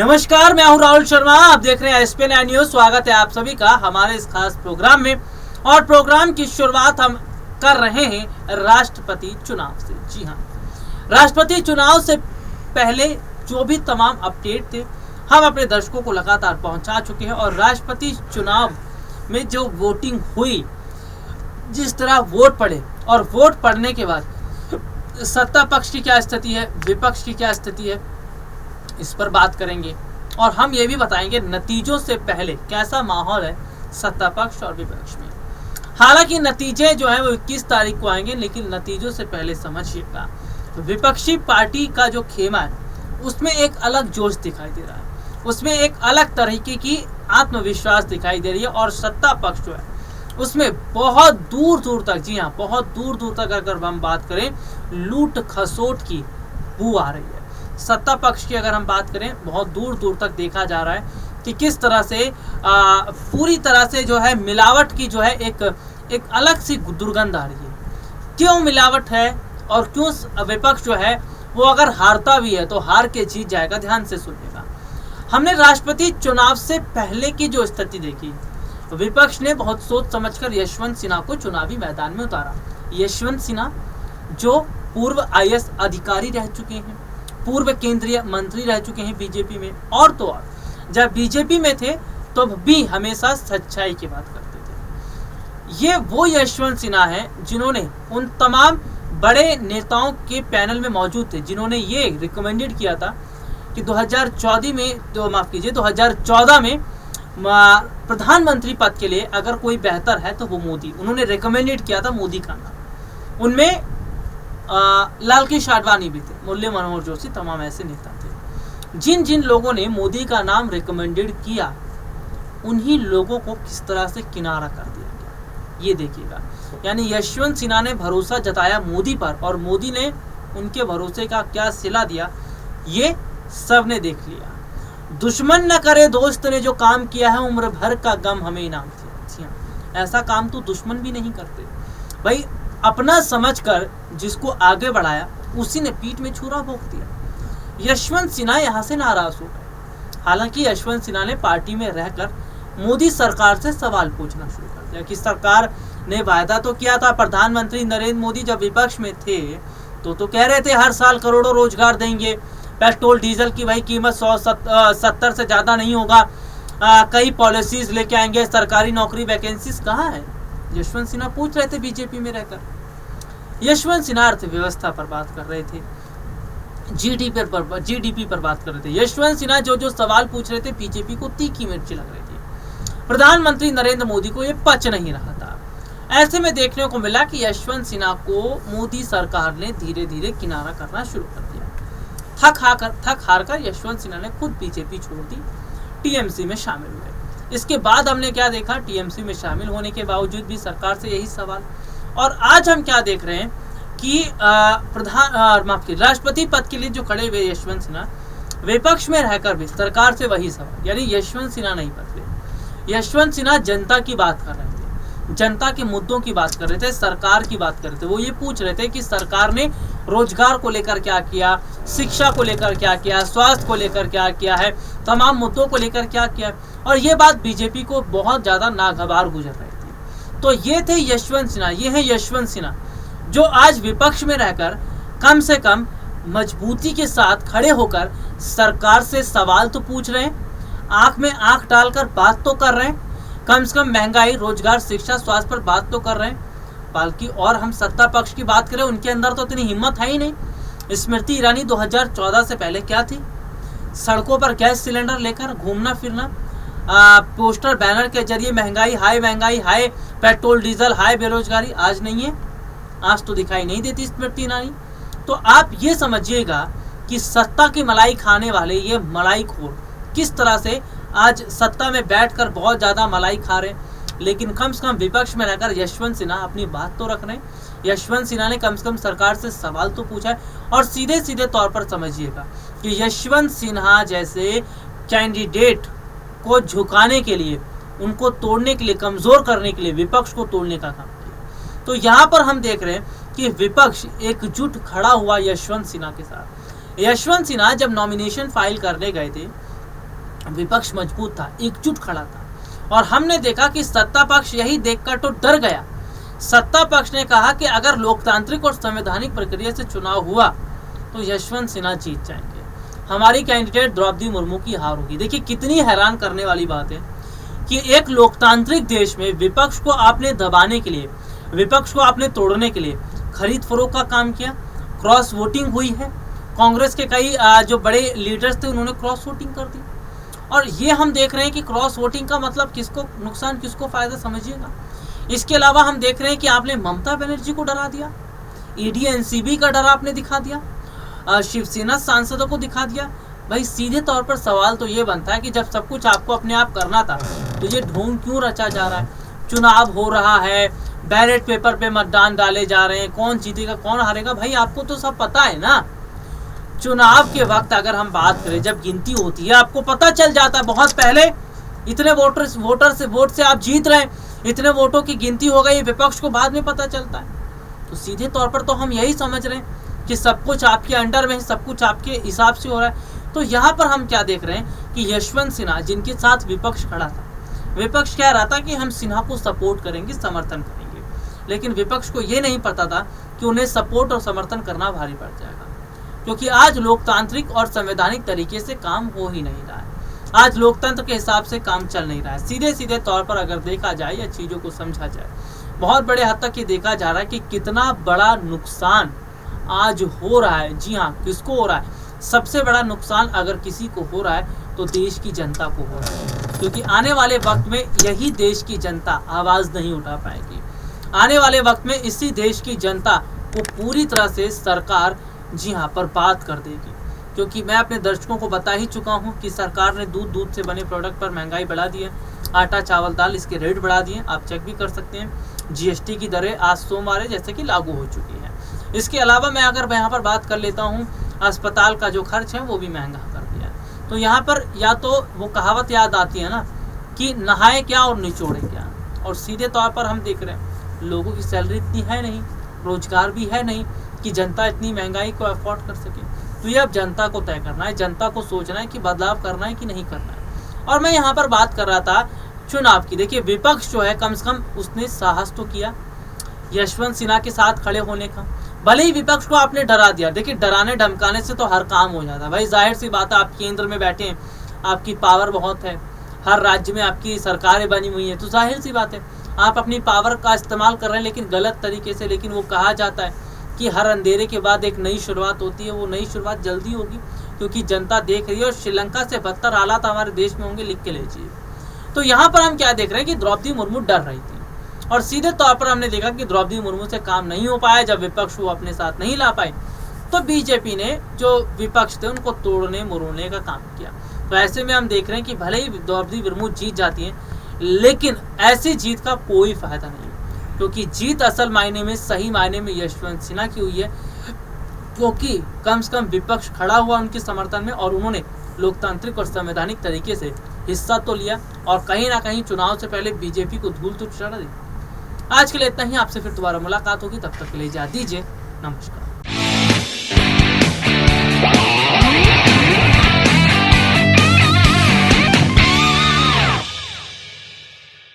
नमस्कार, मैं हूं राहुल शर्मा। आप देख रहे हैं एसपीएन न्यूज। स्वागत है आप सभी का हमारे इस खास प्रोग्राम में। और प्रोग्राम की शुरुआत हम कर रहे हैं राष्ट्रपति चुनाव से। जी हां, राष्ट्रपति चुनाव से पहले जो भी तमाम अपडेट थे हम अपने दर्शकों को लगातार पहुंचा चुके हैं। और राष्ट्रपति चुनाव में जो वोटिंग हुई, जिस तरह वोट पड़े और वोट पड़ने के बाद सत्ता पक्ष की क्या स्थिति है, विपक्ष की क्या स्थिति है, इस पर बात करेंगे। और हम ये भी बताएंगे नतीजों से पहले कैसा माहौल है सत्ता पक्ष और विपक्ष में। हालांकि नतीजे जो है वो 21 तारीख को आएंगे, लेकिन नतीजों से पहले समझिएगा विपक्षी पार्टी का जो खेमा है उसमें एक अलग जोश दिखाई दे रहा है, उसमें एक अलग तरीके की आत्मविश्वास दिखाई दे रही है। और सत्ता पक्ष जो है उसमें बहुत दूर दूर तक, जी हाँ, बहुत दूर दूर तक अगर हम बात करें लूट खसोट की बू आ रही है। सत्ता पक्ष की अगर हम बात करें, बहुत दूर दूर तक देखा जा रहा है कि किस तरह से पूरी तरह से जो है मिलावट की जो है एक अलग सी दुर्गंध आ रही है। क्यों मिलावट है और क्यों विपक्ष जो है वो अगर हारता भी है तो हार के जीत जाएगा। ध्यान से सुनिएगा। हमने राष्ट्रपति चुनाव से पहले की जो स्थिति देखी, विपक्ष ने बहुत सोच समझकर यशवंत सिन्हा को चुनावी मैदान में उतारा। यशवंत सिन्हा जो पूर्व आईएएस अधिकारी रह चुके हैं, पूर्व केंद्रीय मंत्री रह चुके हैं बीजेपी में, और तो और जब बीजेपी में थे तो भी हमेशा सच्चाई की बात करते थे। ये वो यशवंत सिन्हा हैं जिन्होंने उन तमाम बड़े नेताओं के पैनल में मौजूद थे जिन्होंने ये रिकमेंडेड किया था कि 2014 में प्रधानमंत्री पद के लिए अगर कोई बेहतर है तो वो मोदी। उन्होंने रिकमेंडेड किया था मोदी का नाम। उनमें लाल कृष्ण आडवाणी भी थे, मुरली मनोहर जोशी, तमाम ऐसे नेता थे। जिन जिन लोगों ने मोदी का नाम रिकमेंडेड किया उन्हीं लोगों को किस तरह से किनारा कर दिया गया, ये देखिएगा। यानी यशवंत सिन्हा ने भरोसा जताया मोदी पर और मोदी ने उनके भरोसे का क्या सिला दिया, ये सब ने देख लिया। दुश्मन न करे दोस्त ने जो काम किया है, उम्र भर का गम हमें इनाम दिया। ऐसा काम तो दुश्मन भी नहीं करते भाई। अपना समझकर जिसको आगे बढ़ाया उसी ने पीठ में छुरा भोंक दिया। यशवंत सिन्हा यहाँ से नाराज हो गए। हालांकि यशवंत सिन्हा ने पार्टी में रहकर मोदी सरकार से सवाल पूछना शुरू कर दिया कि सरकार ने वायदा तो किया था, प्रधानमंत्री नरेंद्र मोदी जब विपक्ष में थे तो कह रहे थे हर साल करोड़ों रोजगार देंगे, पेट्रोल डीजल की भाई कीमत 170 से ज्यादा नहीं होगा, कई पॉलिसीज लेके आएंगे, सरकारी नौकरी वैकेंसीज कहाँ है, यशवंत सिन्हा पूछ रहे थे बीजेपी में रहकर। यशवंत सिन्हा अर्थव्यवस्था पर बात कर रहे थे, जीडीपी पर बात कर रहे थे। यशवंत सिन्हा जो सवाल पूछ रहे थे बीजेपी को तीखी मिर्ची लग रही थी। प्रधानमंत्री नरेंद्र मोदी को ये पच नहीं रहा था। ऐसे में देखने को मिला कि यशवंत सिन्हा को मोदी सरकार ने धीरे धीरे किनारा करना शुरू कर दिया। थक हार कर यशवंत सिन्हा ने खुद बीजेपी छोड़ दी, टीएमसी में शामिल हुए। इसके बाद हमने क्या देखा, टीएमसी में शामिल होने के बावजूद भी सरकार से यही सवाल। और आज हम क्या देख रहे हैं कि राष्ट्रपति पद के लिए जो खड़े हुए यशवंत सिन्हा, विपक्ष में रहकर भी सरकार से वही सवाल। यानी यशवंत सिन्हा नहीं बदले। यशवंत सिन्हा जनता की बात कर रहे थे, जनता के मुद्दों की बात कर रहे थे, सरकार की बात कर रहे थे। वो ये पूछ रहे थे कि सरकार ने रोजगार को लेकर क्या किया, शिक्षा को लेकर क्या किया, स्वास्थ्य को लेकर क्या किया है, तमाम मुद्दों को लेकर क्या किया। और ये बात बीजेपी को बहुत ज्यादा नागवार गुजर रही थी। तो ये थे यशवंत सिन्हा, ये है यशवंत सिन्हा जो आज विपक्ष में रहकर कम से कम मजबूती के साथ खड़े होकर सरकार से सवाल तो पूछ रहे हैं, आंख में आंख डालकर बात तो कर रहे हैं, कम से कम महंगाई, रोजगार, शिक्षा, स्वास्थ्य पर बात तो कर रहे हैं। बल्कि और हम सत्ता पक्ष की बात करें, उनके अंदर तो इतनी हिम्मत है ही नहीं। स्मृति ईरानी 2014 से पहले क्या थी, सड़कों पर गैस सिलेंडर लेकर घूमना फिरना, पोस्टर बैनर के जरिए महंगाई, हाई पेट्रोल डीजल, हाई बेरोजगारी। आज नहीं है, आज तो दिखाई नहीं देती स्मृति ईरानी। तो आप ये समझिएगा कि सत्ता की मलाई खाने वाले ये मलाई खोर किस तरह से आज सत्ता में बैठकर बहुत ज्यादा मलाई खा रहे हैं। लेकिन कम से कम विपक्ष में रहकर यशवंत सिन्हा अपनी बात तो रख रहे हैं। यशवंत सिन्हा ने कम से कम सरकार से सवाल तो पूछा है। और सीधे सीधे तौर पर समझिएगा कि यशवंत सिन्हा जैसे कैंडिडेट को झुकाने के लिए, उनको तोड़ने के लिए, कमजोर करने के लिए विपक्ष को तोड़ने का काम किया। तो यहाँ पर हम देख रहे हैं कि विपक्ष एकजुट खड़ा हुआ यशवंत सिन्हा के साथ। यशवंत सिन्हा जब नॉमिनेशन फाइल करने गए थे विपक्ष मजबूत था, एकजुट खड़ा था। और हमने देखा कि सत्ता पक्ष यही देखकर तो डर गया। सत्ता पक्ष ने कहा कि अगर लोकतांत्रिक और संवैधानिक प्रक्रिया से चुनाव हुआ तो यशवंत सिन्हा जीत जाएंगे, हमारी कैंडिडेट द्रौपदी मुर्मू की हार होगी। देखिए कितनी हैरान करने वाली बात है कि एक लोकतांत्रिक देश में विपक्ष को आपने दबाने के लिए, विपक्ष को आपने तोड़ने के लिए खरीद फरोख्त का काम किया। क्रॉस वोटिंग हुई है, कांग्रेस के कई जो बड़े लीडर्स थे उन्होंने क्रॉस वोटिंग कर दी। और ये हम देख रहे हैं कि क्रॉस वोटिंग का मतलब किसको नुकसान किसको फायदा, समझिएगा। इसके अलावा हम देख रहे हैं कि आपने ममता बनर्जी को डरा दिया, ईडी एनसीबी का डर आपने दिखा दिया, शिवसेना सांसदों को दिखा दिया। भाई सीधे तौर पर सवाल तो ये बनता है कि जब सब कुछ आपको अपने आप करना था तो ये ढोंग क्यों रचा जा रहा है? चुनाव हो रहा है, बैलेट पेपर पे मतदान डाले जा रहे हैं, कौन जीतेगा कौन हारेगा, भाई आपको तो सब पता है ना। चुनाव के वक्त अगर हम बात करें, जब गिनती होती है आपको पता चल जाता है बहुत पहले, इतने वोट से आप जीत रहे हैं, इतने वोटों की गिनती हो गई, विपक्ष को बाद में पता चलता है। तो सीधे तौर पर तो हम यही समझ रहे हैं कि सब कुछ आपके अंडर में, सब कुछ आपके हिसाब से हो रहा है। तो यहाँ पर हम क्या देख रहे हैं कि यशवंत सिन्हा जिनके साथ विपक्ष खड़ा था, विपक्ष कह रहा था कि हम सिन्हा को सपोर्ट करेंगे, समर्थन करेंगे, लेकिन विपक्ष को ये नहीं पता था कि उन्हें सपोर्ट और समर्थन करना भारी पड़ जाएगा, क्योंकि आज लोकतांत्रिक और संवैधानिक तरीके से काम हो ही नहीं रहा है। आज लोकतंत्र के हिसाब से काम चल नहीं रहा है। सीधे सीधे तौर पर अगर देखा जाए या चीज़ों को समझा जाए, बहुत बड़े हद तक ये देखा जा रहा है कि कितना बड़ा नुकसान आज हो रहा है। जी हाँ, किसको हो रहा है? सबसे बड़ा नुकसान अगर किसी को हो रहा है तो देश की जनता को हो रहा है, क्योंकि आने वाले वक्त में यही देश की जनता आवाज़ नहीं उठा पाएगी। आने वाले वक्त में इसी देश की जनता को पूरी तरह से सरकार जी हाँ बर्बाद कर देगी, क्योंकि मैं अपने दर्शकों को बता ही चुका हूँ कि सरकार ने दूध से बने प्रोडक्ट पर महंगाई बढ़ा दी है, आटा चावल दाल इसके रेट बढ़ा दिए, आप चेक भी कर सकते हैं। जीएसटी की दरें आज सोमवार जैसे कि लागू हो चुकी है। इसके अलावा मैं अगर यहाँ पर बात कर लेता हूँ, अस्पताल का जो खर्च है वो भी महंगा कर दिया है। तो यहाँ पर या तो वो कहावत याद आती है ना कि नहाए क्या और निचोड़े क्या। और सीधे तौर पर हम देख रहे हैं लोगों की सैलरी इतनी है नहीं, रोजगार भी है नहीं कि जनता इतनी महंगाई को अफोर्ड कर सके। तो ये अब जनता को तय करना है, जनता को सोचना है कि बदलाव करना है कि नहीं करना है। और मैं यहाँ पर बात कर रहा था चुनाव की। देखिए विपक्ष जो है कम से कम उसने साहस तो किया यशवंत सिन्हा के साथ खड़े होने का। भले ही विपक्ष को आपने डरा दिया, देखिए डराने धमकाने से तो हर काम हो जाता है भाई। जाहिर सी बात है, आप केंद्र में बैठे हैं, आपकी पावर बहुत है, हर राज्य में आपकी सरकारें बनी हुई हैं, तो जाहिर सी बात है आप अपनी पावर का इस्तेमाल कर रहे हैं, लेकिन गलत तरीके से। लेकिन वो कहा जाता है कि हर अंधेरे के बाद एक नई शुरुआत होती है, वो नई शुरुआत जल्दी होगी, क्योंकि जनता देख रही है और श्रीलंका से बदतर हालात हमारे देश में होंगे, लिख के लीजिए। तो यहाँ पर हम क्या देख रहे हैं कि द्रौपदी मुर्मू डर रही थी, और सीधे तौर पर हमने देखा कि द्रौपदी मुर्मू से काम नहीं हो पाया। जब विपक्ष वो अपने साथ नहीं ला पाए तो बीजेपी ने जो विपक्ष थे उनको तोड़ने मरोड़ने का काम किया। तो ऐसे में हम देख रहे हैं कि भले ही द्रौपदी मुर्मू जीत जाती हैं, लेकिन ऐसी जीत का कोई फायदा नहीं, क्योंकि जीत असल मायने में, सही मायने में यशवंत सिन्हा की हुई है, क्योंकि कम से कम विपक्ष खड़ा हुआ उनके समर्थन में और उन्होंने लोकतांत्रिक और संवैधानिक तरीके से हिस्सा तो लिया और कहीं ना कहीं चुनाव से पहले बीजेपी को धूल तो चढ़ा दी। आज के लिए इतना ही, आपसे फिर दोबारा मुलाकात होगी, तब तक के लिए इजाज़त दीजिए, नमस्कार।